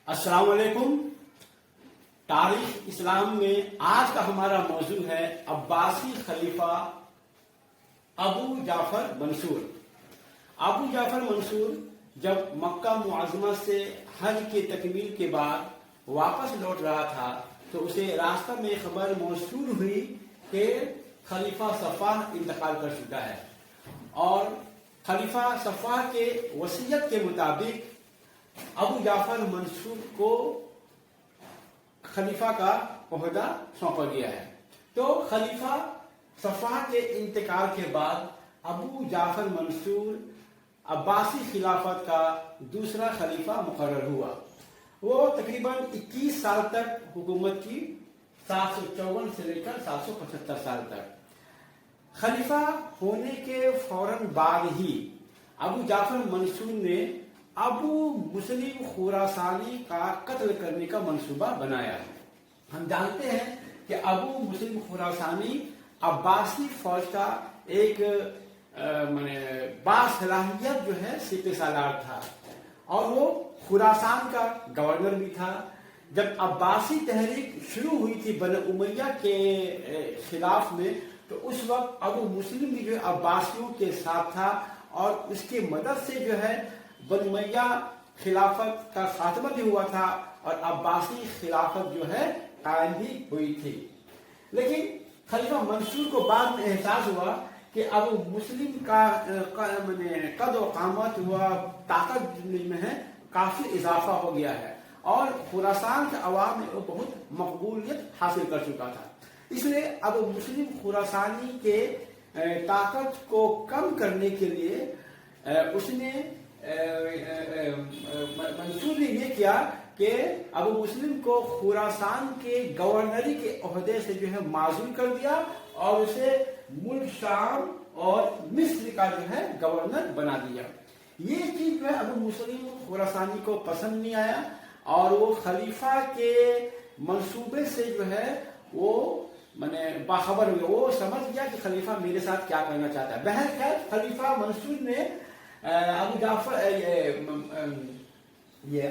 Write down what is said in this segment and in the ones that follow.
अस्सलाम वालेकुम। तारीख इस्लाम में आज का हमारा मौजू है अब्बासी खलीफा अबू जाफर मंसूर। अबू जाफर मंसूर जब मक्का मुअज़्ज़मा से हज के तकमील के बाद वापस लौट रहा था तो उसे रास्ता में खबर मौसूल हुई कि खलीफा सफ़ाह इंतकाल कर चुका है और खलीफा सफ़ाह के वसीयत के मुताबिक अबू जाफर मंसूर को खलीफा का ओहदा सौंपा गया है। तो खलीफा सफ़ाह के इंतकाल के बाद अबू जाफर मंसूर अब्बासी खिलाफत का दूसरा खलीफा मुकर्रर हुआ। वो तकरीबन 21 साल तक हुकूमत की, 754 से लेकर 775 साल तक। खलीफा होने के फौरन बाद ही अबू जाफर मंसूर ने अबू मुस्लिम खुरासानी का कत्ल करने का मंसूबा बनाया। हम जानते हैं कि अबू मुस्लिम खुरासानी अब्बासी फौज का एक बासलाहियत जो है सिपह सालार था और वो खुरासान का गवर्नर भी था। जब अब्बासी तहरीक शुरू हुई थी बनी उमैया के खिलाफ में तो उस वक्त अबू मुस्लिम भी जो है अब्बासियों के साथ था और उसकी मदद से जो है बनी उमैया खिलाफत का खात्मा भी हुआ था और अब्बासी खिलाफत जो है कायम भी हुई थी। लेकिन खलीफा मंसूर को बाद में एहसास हुआ कि अब मुस्लिम का कद व कामत व ताकत में है काफी इजाफा हो गया है और खुरासान के अवाम में वो बहुत मकबूलियत हासिल कर चुका था। इसलिए अब मुस्लिम खुरासानी के ताकत को कम करने के लिए उसने मंसूर ने ये किया कि अबू मुस्लिम को खुरासान के गवर्नरी के ओहदे से जो है माजूल कर दिया और उसे मुल्क शाम और मिस्र का जो है गवर्नर बना दिया। ये चीज जो है अबू मुस्लिम खुरासानी को पसंद नहीं आया और वो खलीफा के मंसूबे से जो है वो बाखबर हो गया। वो समझ गया कि खलीफा मेरे साथ क्या करना चाहता है। बहरखैर खलीफा मंसूर ने अबू जाफर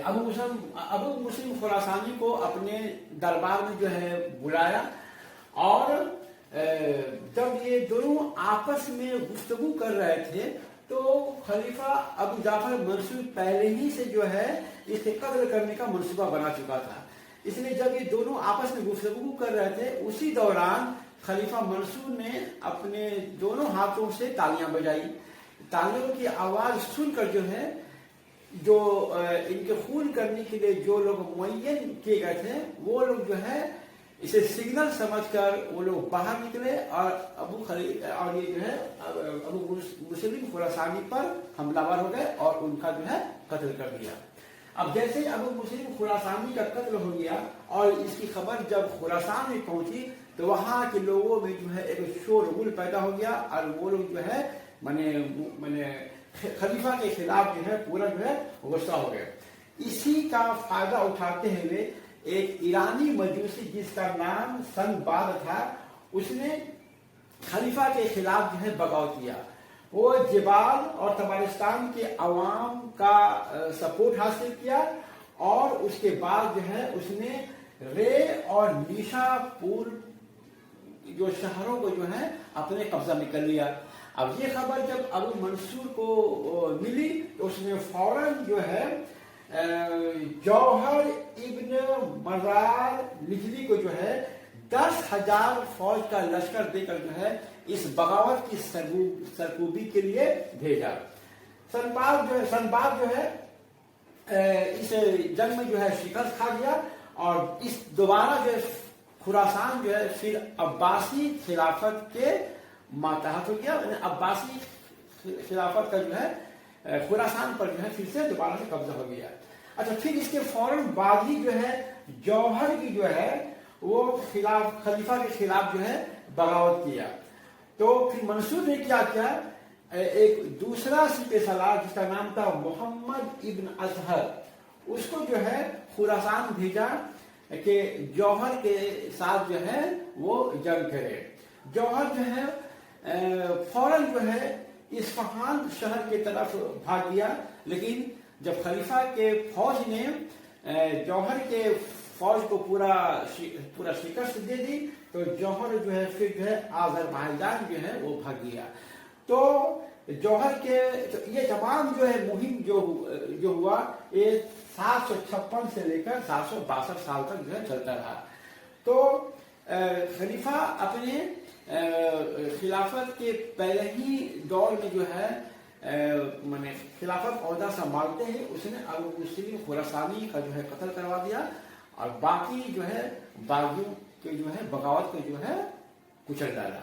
अबू मुस्लिम खुरासानी को अपने दरबार में जो है बुलाया और जब ये दोनों आपस में गुफ्तगू कर रहे थे तो खलीफा अबू जाफर मंसूर पहले ही से जो है इसे कत्ल करने का मंसूबा बना चुका था। इसलिए जब ये दोनों आपस में गुफ्तगू कर रहे थे उसी दौरान खलीफा मंसूर ने अपने दोनों हाथों से तालियां बजाई। तालियों की आवाज सुनकर जो है जो इनके खून करने के लिए जो लोग मुअय्यन किए गए थे वो लोग जो है इसे सिग्नल समझकर वो लोग बाहर निकले और ये जो है अबू मुस्लिम खुरासानी पर हमलावर हो गए और उनका जो है कत्ल कर दिया। अब जैसे ही अबू मुस्लिम खुरासानी का कत्ल हो गया और इसकी खबर जब खुरासान में पहुंची तो वहां के लोगों में जो है एक शोरगुल पैदा हो गया और वो लोग जो है खलीफा के खिलाफ जो है पूरा जो है गुस्सा हो गया। इसी का फायदा उठाते हुए एक ईरानी मजूसी जिसका नाम सनबाद था उसने खलीफा के खिलाफ जो है बगावत किया। वो जिबाल और तबारिस्तान के अवाम का सपोर्ट हासिल किया और उसके बाद जो है उसने रे और निशापुर जो शहरों को जो है अपने कब्जा में कर लिया। अब ये खबर जब अबू मंसूर को मिली तो उसने फौरन जो है जौहर इब्न मरार निजली को जो है 10,000 फौज का लश्कर देकर जो है इस बगावत की सरकूबी के लिए भेजा। सनबाद जो है इस जंग में जो है शिकस्त खा गया और इस दोबारा जो है खुरासान जो है फिर अब्बासी खिलाफत के मातहत हो गया। अब्बासी खिलाफत का जो है खुरासान पर जो है फिर से दोबारा से कब्जा हो गया। अच्छा, फिर इसके फौरन बाद ही जो है जौहर की जो है वो खलीफा के खिलाफ जो है बगावत किया। तो फिर मंसूर ने क्या किया, एक दूसरा सिपह सालार जिसका नाम था मोहम्मद इब्न अजहर उसको जो है खुरासान भेजा कि जौहर के साथ जो है वो जंग करे। जौहर जो है फौरन जो है इस्फहान शहर की तरफ भाग गया, लेकिन जब खलीफा के फौज ने जौहर के फौज को पूरा शिकस्त दे दी, तो जौहर जो है फिर जो है आज़रबाईजान जो है वो भाग गया। तो जौहर के तो ये तमाम जो है मुहिम जो हुआ ये 756 से लेकर 762 साल तक जो है चलता रहा। तो खलीफा अपने खिलाफत के पहले ही दौर में जो है मैंने खिलाफत ओहदा संभालते ही उसने अबू मुस्लिम खुरासानी का जो है कत्ल करवा दिया और बाकी जो है बागियों के जो है बगावत को जो है कुचल डाला।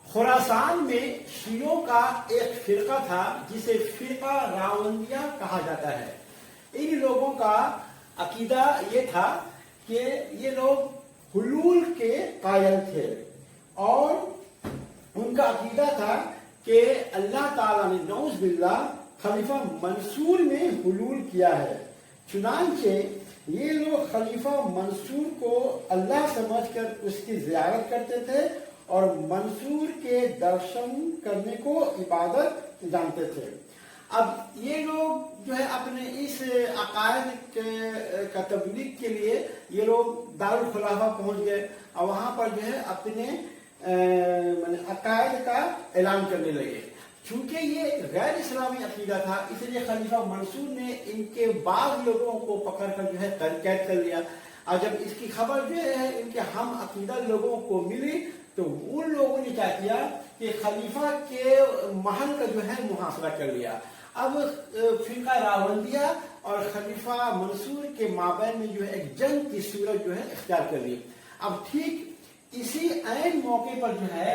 खुरासान में शियों का एक फिरका था जिसे फिरका रावंदिया कहा जाता है। इन लोगों का अकीदा ये था कि ये लोग हुलूल के कायल थे और उनका अकीदा था कि अल्लाह ताला ने नौज बिल्ला खलीफा मंसूर में हुलूल किया है। चुनांचे ये लोग खलीफा मंसूर को अल्लाह समझकर उसकी ज़ियारत करते थे और मंसूर के दर्शन करने को इबादत जानते थे। अब ये लोग जो है अपने इस अकायद का तबलीग के लिए ये लोग दारुल खुलाफा पहुंच गए और वहां पर जो है अपने अकायद का ऐलान करने लगे। चूंकि ये गैर इस्लामी अकीदा था इसलिए खलीफा मंसूर ने इनके बाद लोगों को पकड़कर जो है कैद कर लिया और जब इसकी खबर जो है इनके हम अकीदा लोगों को मिली तो उन लोगों ने क्या किया कि खलीफा के महल का जो है मुहासरा कर लिया। अब फिरका रावंदिया और खलीफा मंसूर के माबैन में जो है एक जंग की सूरत जो है इख्तियार कर ली। अब ठीक इसी ऐन मौके पर जो है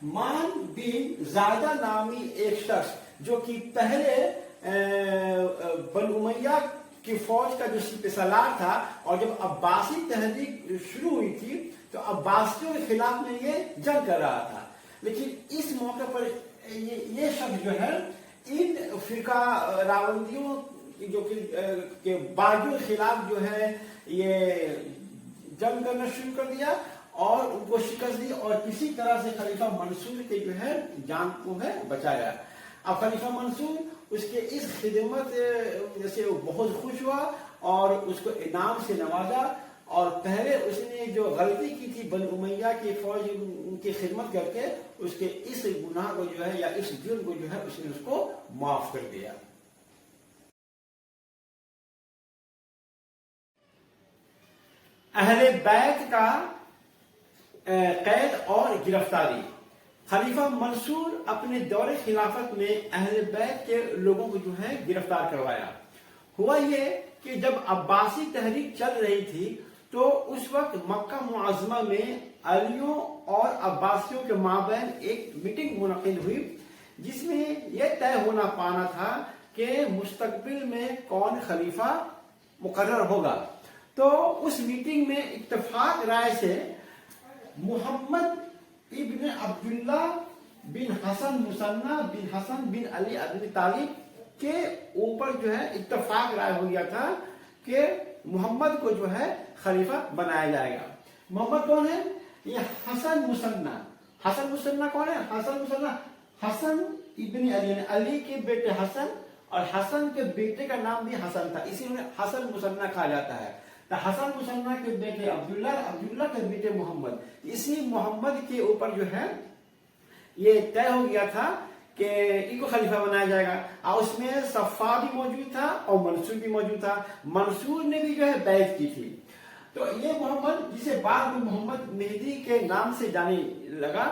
मान बिन ज़ायदा नामी एक शख्स जो कि पहले बनु उमैया की फौज का जो सिपहसालार था और जब अब्बासी तहरीक शुरू हुई थी तो अब्बासियों के खिलाफ में ये जंग कर रहा था। लेकिन इस मौके पर ये शख्स जो है इन फिरका रावंदियों जो के बागियों के खिलाफ जो है ये जंग करना शुरू कर दिया और उनको शिकस्त दी और किसी तरह से खलीफा मंसूर के जो है जान को है बचाया। अब खलीफा मंसूर उसके इस खिदमत से बहुत खुश हुआ और उसको इनाम से नवाजा और पहले उसने जो गलती की थी बनु उमैया की फौज उनकी खिदमत करके उसके इस गुनाह को जो है या इस जुर्म को जो है उसने उसको माफ कर दिया। अहले बैत का कैद और गिरफ्तारी। खलीफा मंसूर अपने दौरे खिलाफत में अहले बैत के लोगों को जो है गिरफ्तार करवाया। हुआ ये कि जब अब्बासी तहरीक चल रही थी तो उस वक्त मक्का मुअज़्ज़मा में अलियों और अब्बासियों के माबैन एक मीटिंग मुनक़िद हुई जिसमें यह तय होना पाना था कि मुस्तक़बिल में कौन खलीफा मुकर्रर होगा। तो उस मीटिंग में इत्तेफाक राय से मोहम्मद इब्न अब्दुल्ला बिन हसन मुसन्ना बिन हसन बिन अली अबी तालिब के ऊपर जो है इत्तेफाक राय हो गया था कि मोहम्मद को जो है खलीफा बनाया जाएगा। मोहम्मद कौन है? ये हसन मुसन्ना। हसन मुसन्ना कौन है? हसन मुसन्ना हसन इब्न अली, अली के बेटे हसन और हसन के बेटे का नाम भी हसन था, इसीलिए हसन मुसन्ना कहा जाता है। तो हसन मुसन्ना के बेटे अब्दुल्ला, अब्दुल्ला के बेटे मोहम्मद, इसी मोहम्मद के ऊपर जो है ये तय हो गया था कि इनको खलीफा बनाया जाएगा। और उसमें सफ़ा भी मौजूद था और मंसूर भी मौजूद था। मंसूर ने भी जो है बैत की थी। तो ये मोहम्मद जिसे बाद में मोहम्मद मेहदी के नाम से जाने लगा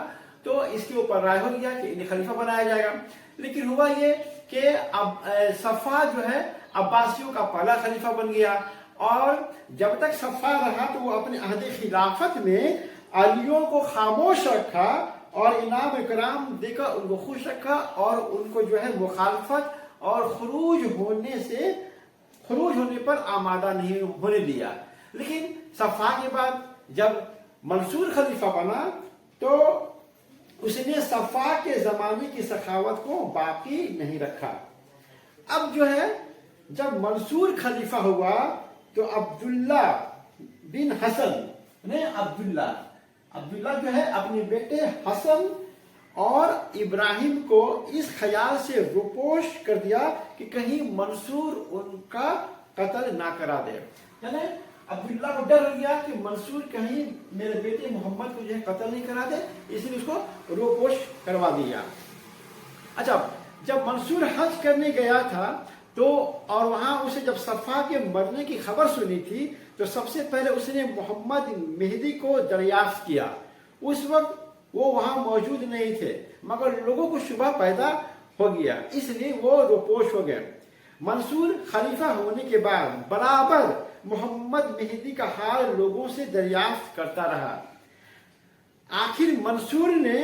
तो इसके ऊपर राय हो गया कि इन्हें खलीफा बनाया जाएगा। लेकिन हुआ ये कि अब सफ़ा जो है अब्बासियों का पहला खलीफा बन गया और जब तक सफ़ा रहा तो वो अपने अहद खिलाफत में अलियों को खामोश रखा और इनाम इकराम देकर उनको खुश रखा और उनको जो है मुखालफत और खरूज होने पर आमादा नहीं होने दिया। लेकिन सफ़ा के बाद जब मंसूर खलीफा बना तो उसने सफ़ा के ज़माने की सखावत को बाकी नहीं रखा। अब जो है जब मंसूर खलीफा हुआ तो अब्दुल्ला बिन हसन ने अब्दुल्ला जो है अपने बेटे हसन اور ابراہیم کو اس خیال سے روپوش کر دیا کہ کہیں منصور ان کا قتل نہ کرا دے. یعنی عبداللہ کو ڈر ہو گیا کہ منصور کہیں میرے بیٹے محمد کو جو ہے قتل نہیں کرا دے، اس لیے اس کو روپوش کروا دیا. اچھا، جب منصور حج کرنے گیا تھا تو اور وہاں اسے جب صفا کے مرنے کی خبر سنی تھی تو سب سے پہلے اس نے محمد مہدی کو دریافت کیا. اس وقت وہ وہاں موجود نہیں تھے، مگر لوگوں کو شبہ پیدا ہو گیا، اس لیے وہ روپوش ہو گئے. منصور خلیفہ ہونے کے بعد برابر محمد مہدی کا حال لوگوں سے دریافت کرتا رہا. آخر منصور نے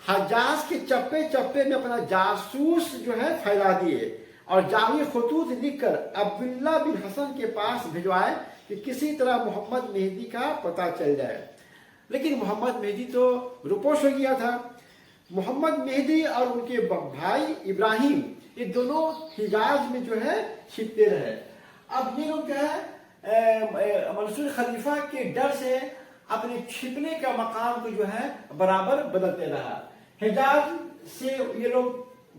حجاز کے چپے چپے میں اپنا جاسوس جو ہے پھیلا دیے اور جعلی خطوط لکھ کر عبداللہ بن حسن کے پاس بھجوائے کہ کسی طرح محمد مہدی کا پتہ چل جائے. لیکن محمد مہدی تو روپوش ہو گیا تھا. محمد مہدی اور ان کے بھائی ابراہیم یہ دونوں حجاز میں جو ہے چھپتے رہے. اب یہ لوگ جو ہے منصور خلیفہ کے ڈر سے اپنے چھپنے کا مقام کو جو ہے برابر بدلتے رہا. حجاز سے یہ لوگ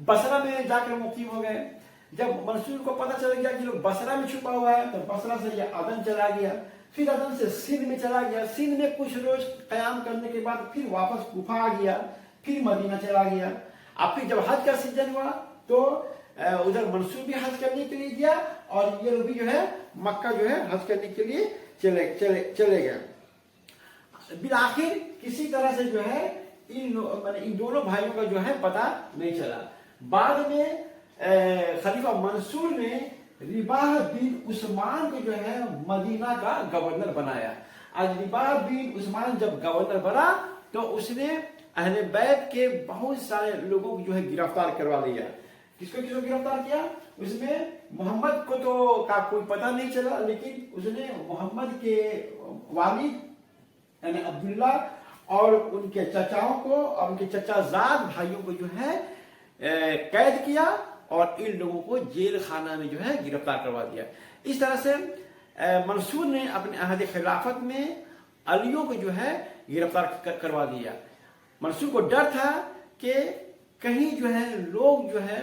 بصرہ میں جا کر مقیم ہو گئے. جب منصور کو پتہ چل گیا کہ لوگ بصرہ میں چھپا ہوا ہے تو بصرہ سے یہ عدن چلا گیا، پھر عدن سے سندھ میں چلا گیا، سندھ میں کچھ روز قیام کرنے کے بعد پھر واپس کوفہ آ گیا، پھر مدینہ چلا گیا. اب پھر جب حج کا سیزن ہوا تو ادھر منصور بھی حج کرنے کے لیے گیا اور یہ لوگ بھی جو ہے مکہ جو ہے حج کرنے کے لیے چلے گئے. بالآخر کسی طرح سے جو ہے ان دونوں بھائیوں کا جو ہے پتہ نہیں چلا. بعد میں خلیفہ منصور نے رباح بن عثمان کو جو ہے مدینہ کا گورنر بنایا. آج رباح بن عثمان جب گورنر بنا تو اس نے اہل بیت کے بہت سارے لوگوں کو جو ہے گرفتار کروا لیا. کس کو گرفتار کیا؟ اس میں محمد کو تو کا کوئی پتہ نہیں چلا، لیکن اس نے محمد کے والد یعنی عبداللہ اور ان کے چچاؤں کو اور ان کے چچا زاد بھائیوں کو جو ہے قید کیا اور ان لوگوں کو جیل خانہ میں جو ہے گرفتار کروا دیا. اس طرح سے منصور نے اپنے عہد خلافت میں علیوں کو جو ہے گرفتار کروا دیا. منصور کو ڈر تھا کہ کہیں جو ہے لوگ جو ہے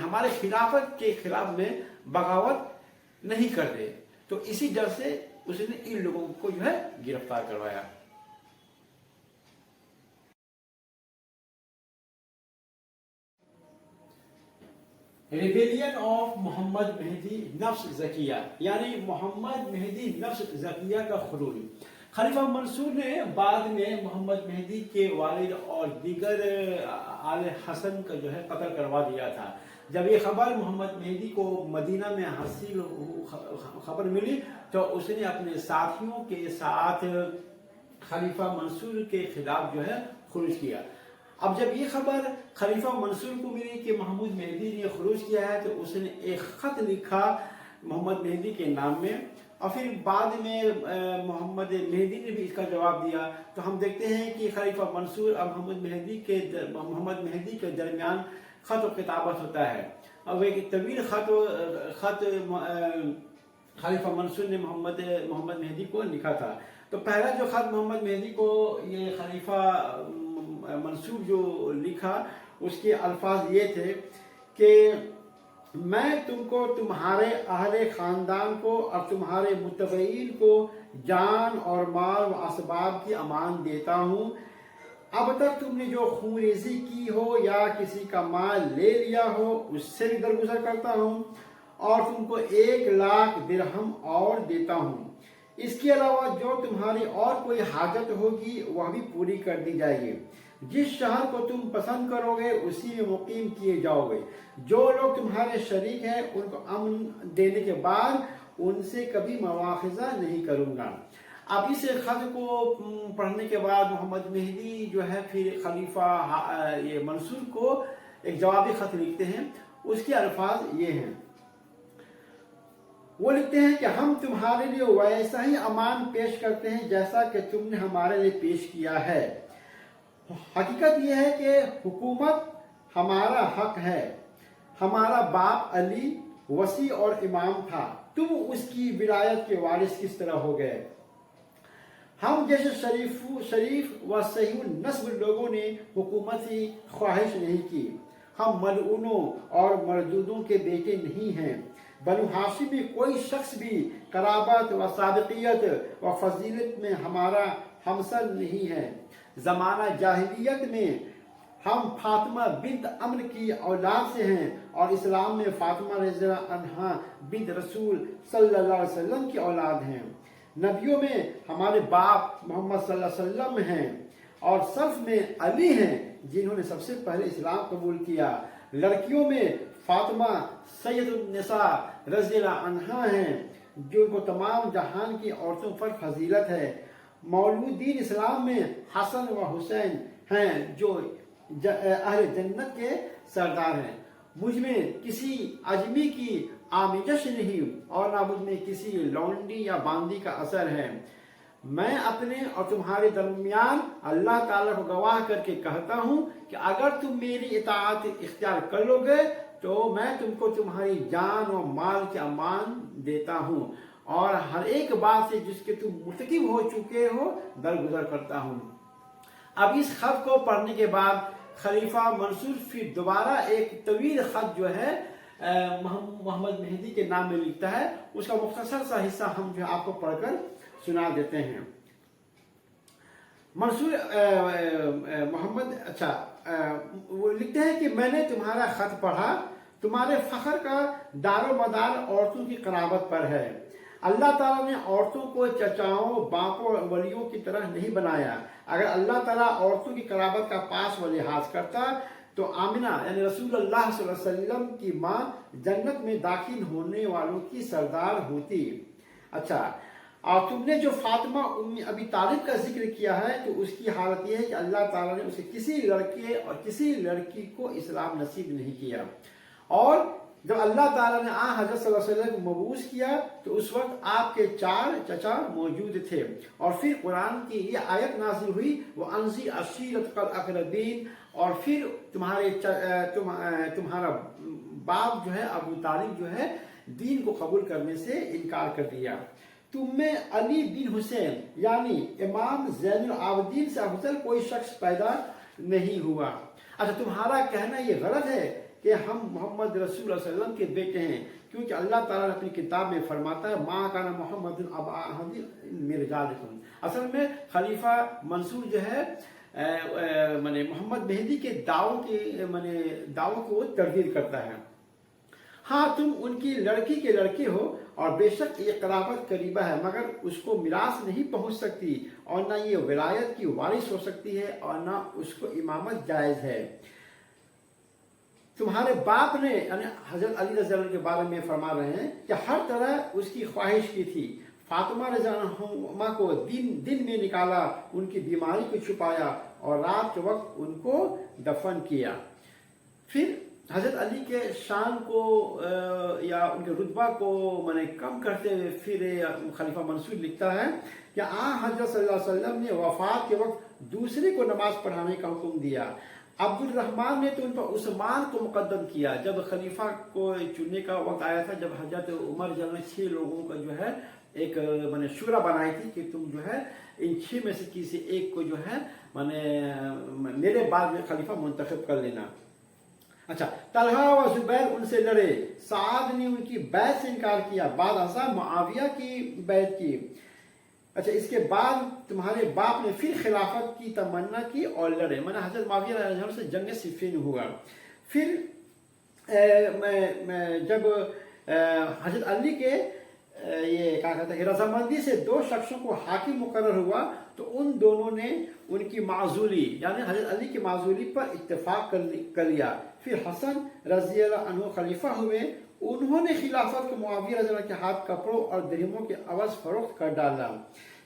ہمارے خلافت کے خلاف میں بغاوت نہیں کرتے، تو اسی ڈر سے اس نے ان لوگوں کو جو ہے گرفتار کروایا. ریبیلین آف محمد مہدی نفس زکیہ، یعنی محمد مہدی نفس زکیہ کا خروج. خلیفہ منصور نے بعد میں محمد مہدی کے والد اور دیگر آل حسن کا جو ہے قتل کروا دیا تھا. جب یہ خبر محمد مہدی کو مدینہ میں حاصل خبر ملی تو اس نے اپنے ساتھیوں کے ساتھ خلیفہ منصور کے خلاف جو ہے خروج کیا. اب جب یہ خبر خلیفہ منصور کو ملی کہ محمود مہدی نے خروج کیا ہے تو اس نے ایک خط لکھا محمد مہدی کے نام میں، اور پھر بعد میں محمد مہدی نے بھی اس کا جواب دیا. تو ہم دیکھتے ہیں کہ خلیفہ منصور اور محمد مہدی کے درمیان خط و کتابت ہوتا ہے. اب ایک طویل خط خلیفہ منصور نے محمد مہدی کو لکھا تھا. تو پہلا جو خط محمد مہدی کو یہ خلیفہ منصور جو لکھا اس کے الفاظ یہ تھے کہ میں تم کو، تمہارے اہل خاندان کو اور تمہارے متبعین کو جان اور مال و اسباب کی امان دیتا ہوں. اب تک تم نے جو خون ریزی کی ہو یا کسی کا مال لے لیا ہو اس سے بھی درگزر کرتا ہوں اور تم کو 1,00,000 درہم اور دیتا ہوں. اس کے علاوہ جو تمہاری اور کوئی حاجت ہوگی وہ بھی پوری کر دی جائے گی. جس شہر کو تم پسند کرو گے اسی میں مقیم کیے جاؤ گے. جو لوگ تمہارے شریک ہیں ان کو امن دینے کے بعد ان سے کبھی مواخذہ نہیں کروں گا. اب اس خط کو پڑھنے کے بعد محمد مہدی جو ہے پھر خلیفہ یہ منصور کو ایک جوابی خط لکھتے ہیں. اس کے الفاظ یہ ہیں، وہ لکھتے ہیں کہ ہم تمہارے لیے ویسا ہی امان پیش کرتے ہیں جیسا کہ تم نے ہمارے لیے پیش کیا ہے. حقیقت یہ ہے کہ حکومت ہمارا حق ہے. ہمارا باپ علی وصی اور امام تھا، تم اس کی ولایت کے وارث کس طرح ہو گئے؟ हम जैसे शरीफ व सही नस्ब लोगों ने हुकूमत की ख्वाहिश नहीं की। हम मलऊनों और मरदूदों के बेटे नहीं हैं। बनु हाशिम में कोई शख्स भी कराबत व साबिकियत व फजीलत में हमारा हमसर नहीं है। ज़माना जाहिलियत में हम फातिमा बिन्त अम्र की औलाद से हैं और इस्लाम में फातिमा रज़ियल्लाहु अन्हा बिन्त रसूल सल्लल्लाहु अलैहि वसल्लम की औलाद हैं। नबियों में हमारे बाप मोहम्मद सल्लल्लाहु अलैहि वसल्लम हैं और सर्फ में अली हैं जिन्होंने सबसे पहले इस्लाम कबूल किया। लड़कियों में फातिमा सैयदुन्निसा रज़ियल्लाहु अन्हा हैं जो वो तमाम जहान की औरतों पर फजीलत है। मौलूदीन इस्लाम में हसन व हुसैन हैं जो अहले जन्नत के सरदार हैं। मुझ में किसी अजमी की आमिजश नहीं और ना मुझ में किसी लौंडी या बांदी का असर है। मैं अपने और तुम्हारे दरमियान अल्लाह ताला को गवाह करके कहता हूँ कि अगर तुम मेरी इताअत इख्तियार कर लोगे तो मैं तुमको तुम्हारी जान और माल के अमान देता हूँ और हर एक बात से जिसके तुम मुर्तकिब हो चुके हो दरगुजर करता हूँ। अब इस खत को पढ़ने के बाद खलीफा मंसूर फिर दोबारा एक तवील खत जो है मोहम्मद मेहदी के नाम में लिखता है। उसका मुख्तसर सा हिस्सा हम जो आपको पढ़कर सुना देते हैं। मंसूर मोहम्मद वो लिखते हैं कि मैंने तुम्हारा खत पढ़ा। तुम्हारे फख्र का दारो मदार औरतों की कराबत पर है। अल्लाह ताला ने औरतों को चचाओं बापों और वलियों की तरह नहीं बनाया। अगर अल्लाह ताला औरतों की कराबत का पास व लिहाज करता तो आमिना यानी रसूलुल्लाह सल्लल्लाहु अलैहि वसल्लम की माँ जन्नत में दाखिल होने वालों की सरदार होती। अच्छा, और तुमने जो फातिमा उम्मी अबी तालिब का जिक्र किया है तो उसकी हालत यह है कि अल्लाह ताला ने उसे किसी लड़के और किसी लड़की को इस्लाम नसीब नहीं किया। और जब अल्लाह ताला ने हज़रत सल्लल्लाहु अलैहि वसल्लम को मबूस किया तो उस वक्त आपके 4 चचा मौजूद थे। और फिर कुरान की ये आयत नाजिल हुई वो अनज़िर अशीरतकल अक़रबीन, और फिर तुम्हारा बाप जो है अबू तालिब जो है दीन को कबूल करने से इनकार कर दिया। तुम में अली बिन हुसैन यानी इमाम ज़ैनुल आबिदीन से अफजल कोई शख्स पैदा नहीं हुआ। अच्छा, तुम्हारा कहना ये गलत है कि हम मोहम्मद रसूल सल्लल्लाहु अलैहि वसल्लम के बेटे हैं, क्योंकि अल्लाह ताला ने अपनी किताब में फरमाता है माँ काना मोहम्मद अबा अहदिन मिन रिजालिकुम। असल में खलीफा मंसूर जो है माने मोहम्मद मेहदी के दावों को तरदीद करता है। हाँ, तुम उनकी लड़की के लड़के हो और बेशक ये कराबत करीबा है, मगर उसको मिरास नहीं पहुंच सकती और ना ये विलायत की वारिस हो सकती है और ना उसको इमामत जायज़ है। तुम्हारे बाप ने यानी हजरत अली रज़ी अल्लाह के बारे में फरमा रहे हैं कि हर तरह उसकी ख्वाहिश की थी। फातिमा रज़ी अल्लाह को दिन में निकाला, उनकी बीमारी को छुपाया और रात के वक्त उनको दफन किया। फिर हजरत अली के शान को या उनके रुतबा को कम करते हुए फिर खलीफा मंसूर लिखता है कि हजरत सल्लल्लाहु अलैहि वसल्लम ने वफात के वक्त दूसरे को नमाज पढ़ाने का हुक्म दिया। अब्दुल रहमान ने तो उन पर उस्मान को मुकद्दम किया। जब खलीफा को चुनने का वक्त आया था, जब हजरत उमर जब ने 6 लोगों का जो है एक शुरा बनाई थी कि तुम जो है इन 6 में से किसी एक को जो है मेरे बाद में खलीफा मुंतखब कर लेना। अच्छा, तलहा व जुबैर उनसे लड़े, साद ने उनकी बैत से इनकार किया, बाद असा मुआविया की बैत की। अच्छा, इसके बाद तुम्हारे बाप ने फिर खिलाफत की तमन्ना की और लड़े, मैंने हजरत मुआविया से जंग सिफ़ीन हुआ। फिर जब हजरत अली के ये क्या कहते हैं रजामंदी से 2 शख्सों को हाकिम मुकर्रर हुआ तो उन दोनों ने उनकी माजूली यानी हजरत अली की माजूली पर इत्तेफाक कर लिया। फिर हसन रज़ी अल्लाह अन्हु खलीफा हुए। उन्होंने खिलाफत को मुआविया रज़ी अल्लाह के हाथ कपड़ों और दरहमों के अवज़ फरोख्त कर डाला।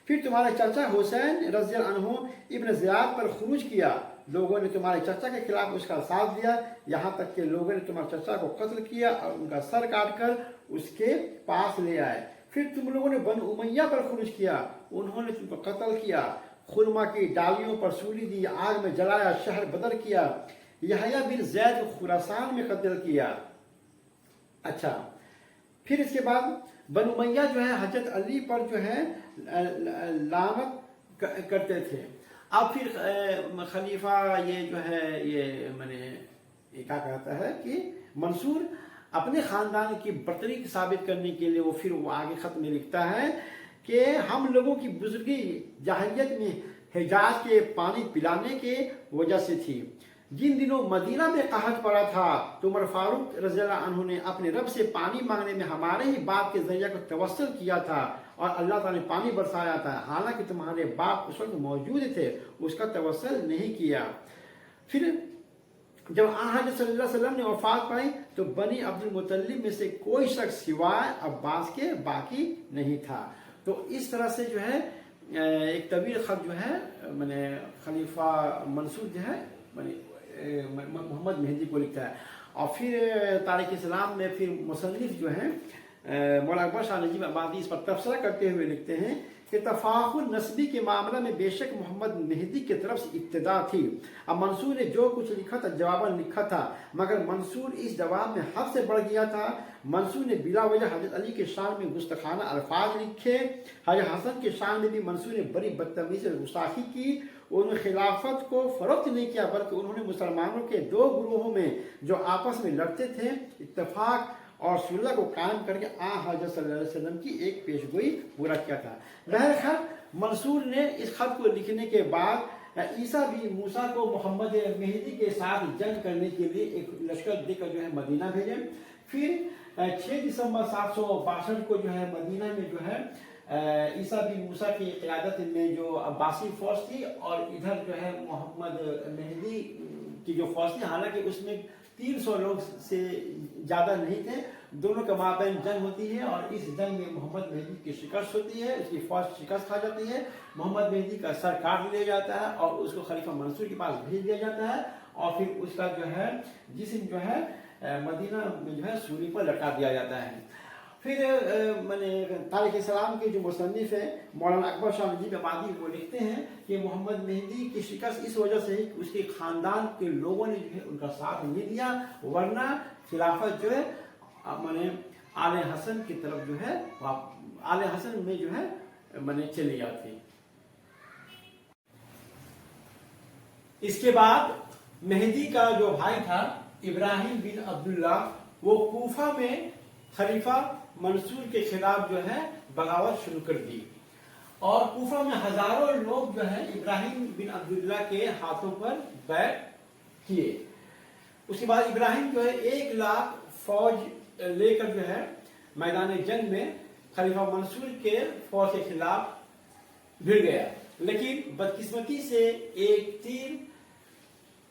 फिर तुम्हारे चाचा हुसैन रज़ी अल्लाह अन्हु इब्न ज़ियाद पर खुरूज किया। लोगों ने तुम्हारे चाचा के खिलाफ उसका साथ दिया, यहाँ तक कि लोगों ने तुम्हारे चाचा को कत्ल किया और उनका सर काट कर उसके पास ले आए। फिर तुम लोगों ने बनु उमैया पर खुरूज किया, उन्होंने तुमको कत्ल किया, खुरमा की डालियों पर सूली दी, आग में जलाया, शहर बदर किया, यहया बिन ज़ैद को खुरासान में कत्ल किया। अच्छा, फिर इसके बाद बनु उमैया जो है हजरत अली पर जो है लानत کرتے تھے. اب پھر خلیفہ یہ جو ہے یہ کیا کہتا ہے کہ منصور اپنے خاندان کی برتری ثابت کرنے کے لیے پھر وہ آگے خط میں لکھتا ہے کہ ہم لوگوں کی بزرگی جاہلیت میں حجاز کے پانی پلانے کے وجہ سے تھی. جن دنوں مدینہ میں قحط پڑا تھا تو عمر فاروق رضی اللہ عنہ نے اپنے رب سے پانی مانگنے میں ہمارے ہی باپ کے ذریعہ کو توسل کیا تھا اور اللہ تعالیٰ نے پانی برسایا تھا، حالانکہ تمہارے باپ اس وقت موجود تھے، اس کا توسل نہیں کیا. پھر جب حضرت صلی اللہ علیہ وسلم نے وفات پائی تو بنی عبد المطلب میں سے کوئی شخص سوائے عباس کے باقی نہیں تھا. تو اس طرح سے جو ہے ایک طویل خط جو ہے خلیفہ منصور جو ہے محمد مہدی کو لکھتا ہے. اور پھر تاریخ اسلام میں پھر مصنف جو ہیں مولانا اکبر شاہ نجیب آبادی اس پر تبصرہ کرتے ہوئے لکھتے ہیں کہ تفاخر نسبی کے معاملہ میں بے شک محمد مہدی کی طرف سے ابتدا تھی. اب منصور نے جو کچھ لکھا تھا جواباً لکھا تھا، مگر منصور اس جواب میں حد سے بڑھ گیا تھا. منصور نے بلا وجہ حضرت علی کے شان میں گستاخانہ الفاظ لکھے. حضرت حسن کے شان میں بھی منصور نے بڑی بدتمیزی اور گستاخی کی. انہوں نے خلافت کو فروخت نہیں کیا، بلکہ انہوں نے مسلمانوں کے دو گروہوں میں جو آپس میں لڑتے تھے اتفاق اور صلح کو قائم کر کے حضرت صلی اللہ علیہ وسلم کی ایک پیشگوئی پورا کیا تھا. بہرحال منصور نے اس خط کو لکھنے کے بعد عیسیٰ بن موسیٰ کو محمد مہدی کے ساتھ جنگ کرنے کے لیے ایک لشکر دے کر جو ہے مدینہ بھیجے. پھر 6 دسمبر 762 کو جو ہے مدینہ میں جو ہے عیسیٰ بن موسیٰ کی قیادت میں جو عباسی فوج تھی اور ادھر جو ہے محمد مہدی کی جو فوج تھی، حالانکہ اس میں 300 لوگ سے زیادہ نہیں تھے. دونوں کے مابین جنگ ہوتی ہے اور اس جنگ میں محمد مہدی کی شکست ہوتی ہے، اس کی فوج شکست کھا جاتی ہے. محمد مہدی کا سر کاٹ لیا جاتا ہے اور اس کو خلیفہ منصور کے پاس بھیج دیا جاتا ہے اور پھر اس کا جو ہے جسم جو ہے مدینہ میں جو ہے سولی پر لٹکا دیا جاتا ہے. پھر تاریخ اسلام کے جو مصنف ہیں مولانا اکبر شاہ نجیب آبادی وہ لکھتے ہیں کہ محمد مہدی کی شکست اس وجہ سے ہے کہ اس کے خاندان کے لوگوں نے جو ہے ان کا ساتھ نہیں دیا، ورنہ خلافت جو ہے آل حسن کی طرف جو ہے آل حسن میں جو ہے چلی جاتی. اس کے بعد مہدی کا جو بھائی تھا ابراہیم بن عبداللہ، وہ کوفہ میں خلیفہ منصور کے خلاف جو ہے بغاوت شروع کر دی اور کوفہ میں ہزاروں لوگ جو ہے ابراہیم بن عبداللہ کے ہاتھوں پر بیعت کیے. اس کے بعد ابراہیم جو ہے 1 لاکھ فوج لے کر جو ہے میدان جنگ میں خلیفہ منصور کے فوج کے خلاف بھیڑ گیا، لیکن بدقسمتی سے ایک تیر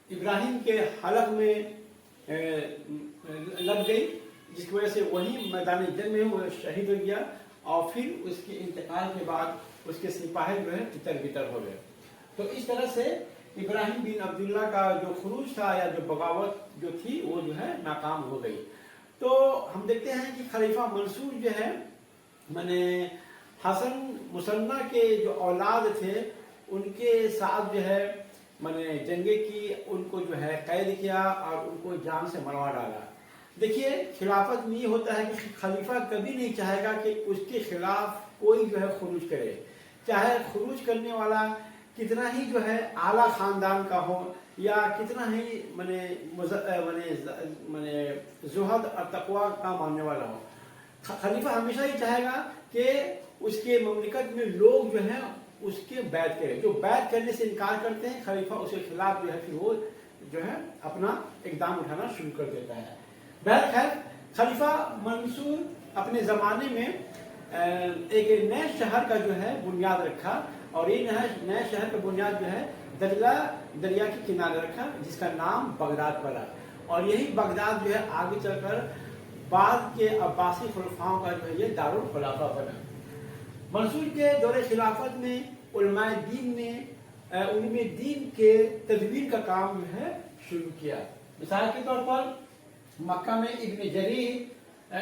ابراہیم کے حلق میں لگ گئی، جس کی وجہ سے وہی میدان جنگ میں وہ شہید ہو گیا اور پھر اس کے انتقال کے بعد اس کے سپاہی جو ہے تتر بتر ہو گئے. تو اس طرح سے ابراہیم بن عبداللہ کا جو خروج تھا یا جو بغاوت جو تھی وہ جو ہے ناکام ہو گئی. تو ہم دیکھتے ہیں کہ خلیفہ منصور جو ہے حسن مسنہ کے جو اولاد تھے ان کے ساتھ جو ہے جنگیں کی، ان کو جو ہے قید کیا اور ان کو جان سے مروا ڈالا. دیکھیے خلافت میں یہ ہوتا ہے کہ خلیفہ کبھی نہیں چاہے گا کہ اس کے خلاف کوئی جو ہے خروج کرے، چاہے خروج کرنے والا کتنا ہی جو ہے اعلیٰ خاندان کا ہو یا کتنا ہی زہد اور تقوی کا ماننے والا ہو. خلیفہ ہمیشہ ہی چاہے گا کہ اس کے مملکت میں لوگ جو ہیں اس کے بیعت کرے. جو بیعت کرنے سے انکار کرتے ہیں خلیفہ اس کے خلاف جو ہے پھر وہ جو ہے اپنا اقدام اٹھانا شروع کر دیتا ہے. بہرحال خلیفہ منصور اپنے زمانے میں ایک نئے شہر کا جو ہے بنیاد رکھا اور یہ نئے شہر کا بنیاد جو ہے دجلہ دریا کے کنارے رکھا، جس کا نام بغداد پڑا. اور یہی بغداد جو ہے آگے چل کر بعد کے عباسی خلفاؤں کا جو ہے یہ دارالخلافہ بنا. منصور کے دور خلافت میں علماء دین نے علم دین کے تدوین کا کام جو ہے شروع کیا. مثال کے طور پر مکہ میں ابن جریر،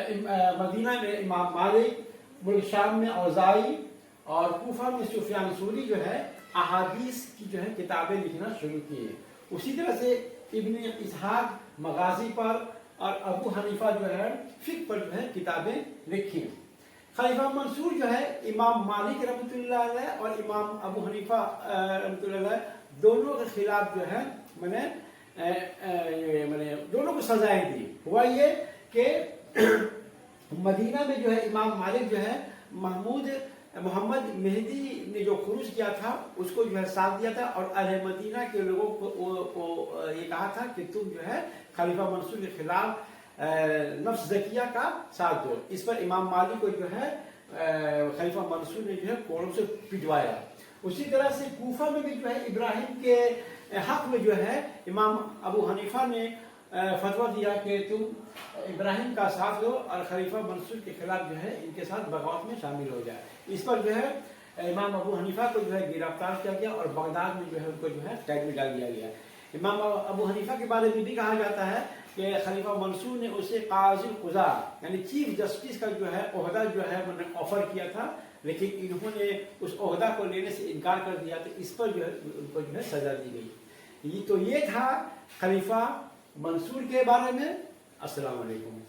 مدینہ میں امام مالک، ملک شام میں اوزاعی اور کوفہ میں سفیان ثوری جو ہے احادیث کی جو ہے کتابیں لکھنا شروع کیے. اسی طرح سے ابن اسحاق مغازی پر اور ابو حنیفہ جو ہے فقہ پر جو ہے کتابیں لکھی. खलीफा मंसूर जो है इमाम मालिक रहमतुल्लाह अलैह और इमाम अबू हनीफा रहमतुल्लाह अलैह दोनों के खिलाफ जो है मैंने दोनों को सजाएं दी। हुआ ये कि मदीना में जो है इमाम मालिक जो है मोहम्मद मेहदी ने जो खुरूज किया था उसको जो है साथ दिया था और अहले मदीना के लोगों को ये कहा था कि तुम जो है खलीफा मंसूर के खिलाफ नफ्स ज़किया का साथ दो। इस पर इमाम मालिक को जो है खलीफा मंसूर ने जो है कोड़ों से पिटवाया। उसी तरह से कूफा में भी जो है इब्राहिम के हक में जो है इमाम अबू हनीफा ने फतवा दिया कि तुम इब्राहिम का साथ लो और खलीफा मंसूर के खिलाफ जो है इनके साथ बगावत में शामिल हो जाए। इस पर जो है इमाम अबू हनीफा को जो है गिरफ्तार किया गया और बगदाद में जो है उनको जो है कैद में डाल दिया गया। इमाम अबू हनीफा के बारे में भी कहा जाता है कि खलीफा मंसूर ने उसे काज़ी क़ुज़ा यानी चीफ जस्टिस का जो है ओहदा जो है मैंने ऑफर किया था, लेकिन इन्होंने उस ओहदा को लेने से इनकार कर दिया। तो इस पर जो है उनको जो है सजा दी गई। तो ये था खलीफा मंसूर के बारे में। अस्सलाम वालेकुम।